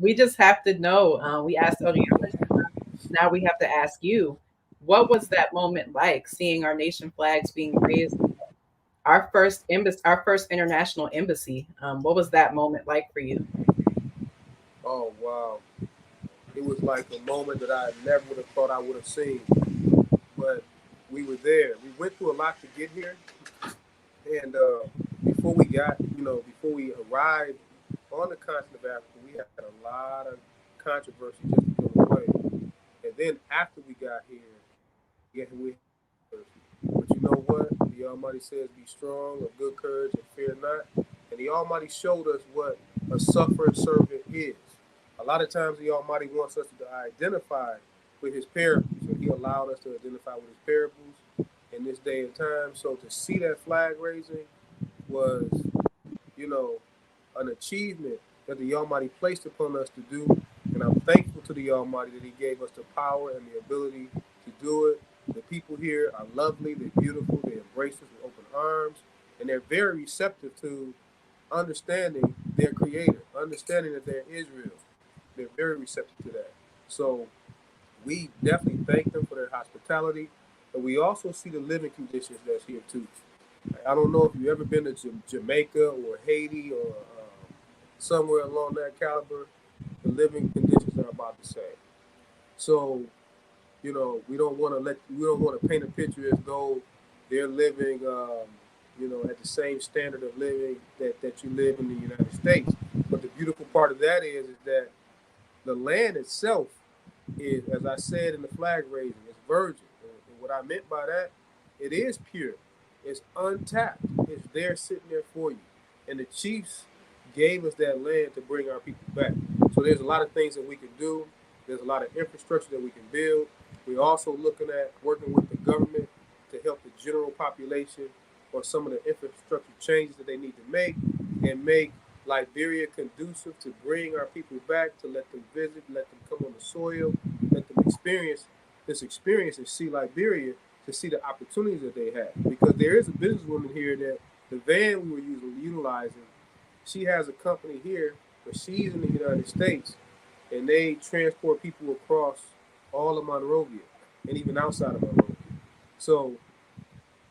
we just have to know. We asked other questions. Now we have to ask you, what was that moment like seeing our nation flags being raised? Our first embassy, our first international embassy. What was that moment like for you? Oh wow, it was like a moment that I never would have thought I would have seen. But we were there. We went through a lot to get here, and before we got, before we arrived on the continent of Africa, we had a lot of controversy just to get away. And then after we got here, we had controversy. But you know what? The Almighty says, "Be strong, of good courage, and fear not." And the Almighty showed us what a suffering servant is. A lot of times, the Almighty wants us to identify with His parables, and He allowed us to identify with His parables in this day and time. So to see that flag raising was, you know, an achievement that the Almighty placed upon us to do. And I'm thankful to the Almighty that He gave us the power and the ability to do it. The people here are lovely, they're beautiful, they embrace us with open arms, and they're very receptive to understanding their Creator, understanding that they're Israel. They're very receptive to that. So we definitely thank them for their hospitality, but we also see the living conditions that's here too. I don't know if you've ever been to Jamaica or Haiti or somewhere along that caliber. The living conditions are about the same. So, we don't want to paint a picture as though they're living, at the same standard of living that you live in the United States. But the beautiful part of that is that the land itself is, as I said in the flag raising, it's virgin. And what I meant by that, it is pure. It's untapped. It's there sitting there for you. And the chiefs gave us that land to bring our people back. So there's a lot of things that we can do. There's a lot of infrastructure that we can build. We're also looking at working with the government to help the general population on some of the infrastructure changes that they need to make and make Liberia conducive to bring our people back, to let them visit, let them come on the soil, let them experience this experience and see Liberia, to see the opportunities that they have. Because there is a businesswoman here that the van we were utilizing, she has a company here, but she's in the United States, and they transport people across all of Monrovia and even outside of Monrovia. So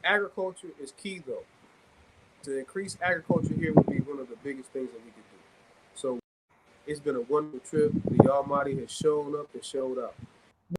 agriculture is key, though. To increase agriculture here would be one of the biggest things that we could do. So it's been a wonderful trip. The Almighty has shown up and showed out.